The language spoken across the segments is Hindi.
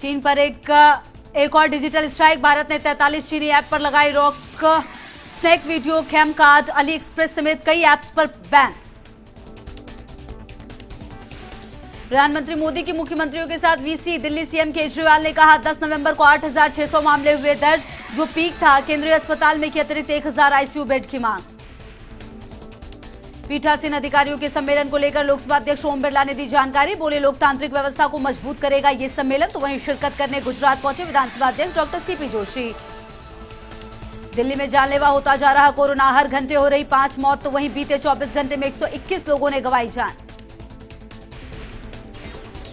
चीन पर एक और डिजिटल स्ट्राइक। भारत ने 43 चीनी ऐप पर लगाई रोक। Snack video, cam card, AliExpress समेत कई ऐप्स पर बैन। प्रधानमंत्री मोदी की मुख्यमंत्रियों के साथ वीसी। दिल्ली सीएम केजरीवाल ने कहा 10 नवंबर को 8,600 मामले हुए दर्ज, जो पीक था। केंद्रीय अस्पताल में की अतिरिक्त 1,000 आईसीयू बेड की मांग। पीठासीन अधिकारियों के सम्मेलन को लेकर लोकसभा अध्यक्ष ओम बिरला ने दी जानकारी। बोले, लोकतांत्रिक व्यवस्था को मजबूत करेगा ये सम्मेलन। तो वहीं शिरकत करने गुजरात पहुंचे विधानसभा अध्यक्ष डॉक्टर सीपी जोशी। दिल्ली में जानलेवा होता जा रहा कोरोना, हर घंटे हो रही 5 मौत। तो वहीं बीते 24 घंटे में 121 लोगों ने गंवाई जान।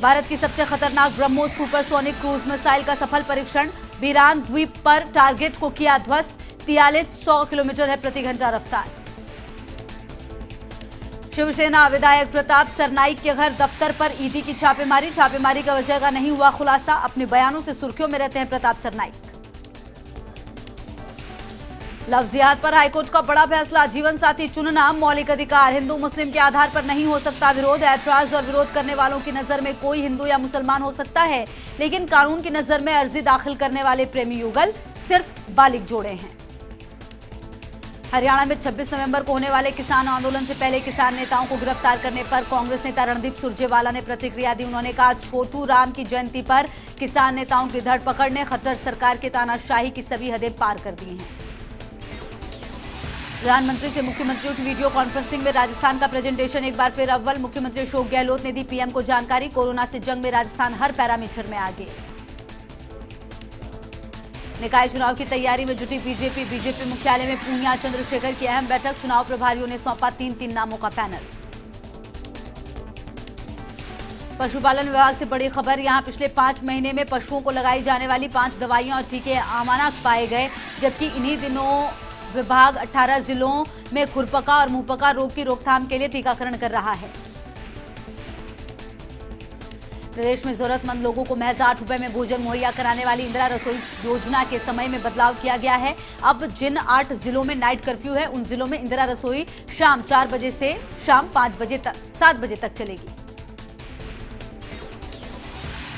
भारत की सबसे खतरनाक ब्रह्मोस सुपरसोनिक क्रूज मिसाइल का सफल परीक्षण। बीरान द्वीप पर टारगेट को किया ध्वस्त। 4300 किलोमीटर है प्रति घंटा रफ्तार। शिवसेना विधायक प्रताप सरनाईक के घर दफ्तर पर ईडी की छापेमारी। छापेमारी का वजह का नहीं हुआ खुलासा। अपने बयानों से सुर्खियों में रहते हैं प्रताप सरनाईक। लव जिहाद पर हाईकोर्ट का बड़ा फैसला। जीवन साथी चुनना मौलिक अधिकार, हिंदू मुस्लिम के आधार पर नहीं हो सकता विरोध। ऐतराज और विरोध करने वालों की नजर में कोई हिंदू या मुसलमान हो सकता है, लेकिन कानून की नजर में अर्जी दाखिल करने वाले प्रेमी युगल सिर्फ बालिग जोड़े हैं। हरियाणा में 26 नवंबर को होने वाले किसान आंदोलन से पहले किसान नेताओं को गिरफ्तार करने पर कांग्रेस नेता रणदीप सुरजेवाला ने प्रतिक्रिया दी। उन्होंने कहा, छोटू राम की जयंती पर किसान नेताओं की धरपकड़ ने खट्टर सरकार के तानाशाही की सभी हदें पार कर दी हैं। प्रधानमंत्री से मुख्यमंत्रियों की वीडियो कॉन्फ्रेंसिंग में राजस्थान का प्रेजेंटेशन एक बार फिर अव्वल। मुख्यमंत्री अशोक गहलोत ने दी पीएम को जानकारी। कोरोना से जंग में राजस्थान हर पैरामीटर में आगे। निकाय चुनाव की तैयारी में जुटी बीजेपी मुख्यालय में पूनिया चंद्रशेखर की अहम बैठक। चुनाव प्रभारियों ने सौंपा 3 नामों का पैनल। पशुपालन विभाग से बड़ी खबर। यहां पिछले 5 महीने में पशुओं को लगाई जाने वाली 5 दवाइयां और टीके अमानक पाए गए, जबकि इन्हीं दिनों विभाग 18 जिलों में खुरपका और मुंहपका रोग की रोकथाम के लिए टीकाकरण कर रहा है। प्रदेश में जरूरतमंद लोगों को महज 8 रुपए में भोजन मुहैया कराने वाली इंदिरा रसोई योजना के समय में बदलाव किया गया है। अब जिन 8 जिलों में नाइट कर्फ्यू है, उन जिलों में इंदिरा रसोई शाम 4 बजे से शाम 7 बजे तक चलेगी।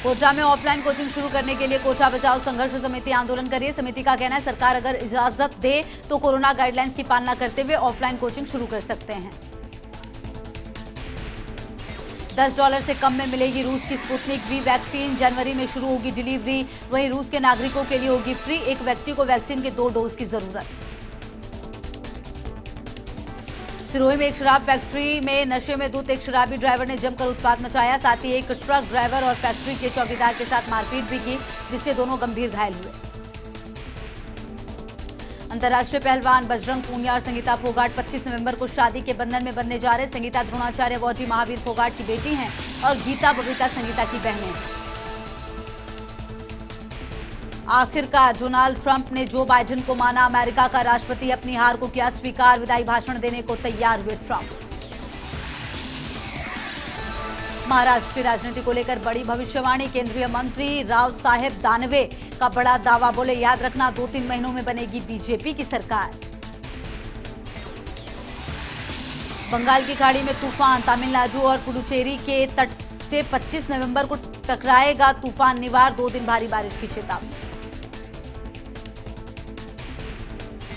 कोटा में ऑफलाइन कोचिंग शुरू करने के लिए कोटा बचाओ संघर्ष समिति आंदोलन कर रही है। समिति का कहना है, सरकार अगर इजाजत दे तो कोरोना गाइडलाइंस की पालना करते हुए ऑफलाइन कोचिंग शुरू कर सकते हैं। $10 से कम में मिलेगी रूस की स्पुतनिक वी वैक्सीन। जनवरी में शुरू होगी डिलीवरी। वहीं रूस के नागरिकों के लिए होगी फ्री। एक व्यक्ति को वैक्सीन के 2 डोज की जरूरत। सिरोही में एक शराब फैक्ट्री में नशे में धुत एक शराबी ड्राइवर ने जमकर उत्पात मचाया। साथ ही एक ट्रक ड्राइवर और फैक्ट्री के चौकीदार के साथ मारपीट भी की, जिससे दोनों गंभीर घायल हुए। अंतर्राष्ट्रीय पहलवान बजरंग पूनिया और संगीता फोगाट 25 नवंबर को शादी के बंधन में बंधने जा रहे। संगीता द्रोणाचार्य अवॉर्डी महावीर फोगाट की बेटी हैं और गीता बबीता संगीता की बहनें हैं। आखिरकार डोनाल्ड ट्रंप ने जो बाइडेन को माना। अमेरिका का राष्ट्रपति अपनी हार को किया स्वीकार। विदाई भाषण देने को तैयार हुए ट्रंप। महाराष्ट्र की राजनीति को लेकर बड़ी भविष्यवाणी। केंद्रीय मंत्री राव साहेब दानवे का बड़ा दावा। बोले, याद रखना 2-3 महीनों में बनेगी बीजेपी की सरकार। बंगाल की खाड़ी में तूफान। तमिलनाडु और पुडुचेरी के तट से 25 नवंबर को टकराएगा तूफान निवार। 2 दिन भारी बारिश की चेतावनी।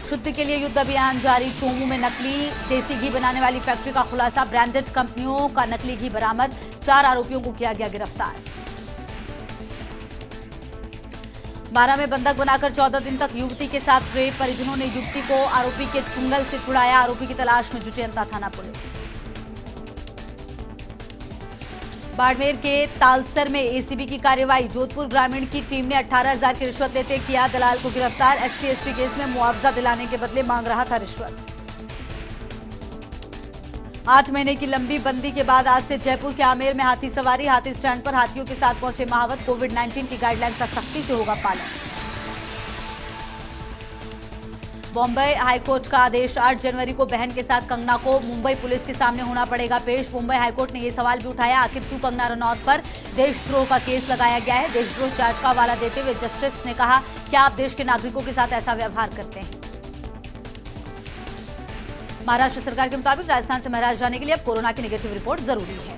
शुद्ध के लिए युद्ध अभियान जारी। चोमू में नकली देसी घी बनाने वाली फैक्ट्री का खुलासा। ब्रांडेड कंपनियों का नकली घी बरामद। 4 आरोपियों को किया गया गिरफ्तार। 12 में बंधक बनाकर 14 दिन तक युवती के साथ रेप। परिजनों ने युवती को आरोपी के चुंगल से छुड़ाया। आरोपी की तलाश में जुटी अंता थाना पुलिस। बाड़मेर के तालसर में एसीबी की कार्रवाई। जोधपुर ग्रामीण की टीम ने 18,000 की रिश्वत लेते किया दलाल को गिरफ्तार। SC/ST केस में मुआवजा दिलाने के बदले मांग रहा था रिश्वत। 8 महीने की लंबी बंदी के बाद आज से जयपुर के आमेर में हाथी सवारी। हाथी स्टैंड पर हाथियों के साथ पहुंचे महावत। कोविड-19 की गाइडलाइंस का सख्ती से होगा पालन। बॉम्बे हाईकोर्ट का आदेश। 8 जनवरी को बहन के साथ कंगना को मुंबई पुलिस के सामने होना पड़ेगा पेश। मुंबई हाईकोर्ट ने यह सवाल भी उठाया, आखिर क्यों कंगना रनौत पर देशद्रोह का केस लगाया गया है। देशद्रोह चार्ज का हवाला देते हुए जस्टिस ने कहा, क्या आप देश के नागरिकों के साथ ऐसा व्यवहार करते हैं। महाराष्ट्र सरकार के मुताबिक राजस्थान से महाराष्ट्र जाने के लिए अब कोरोना की नेगेटिव रिपोर्ट जरूरी है।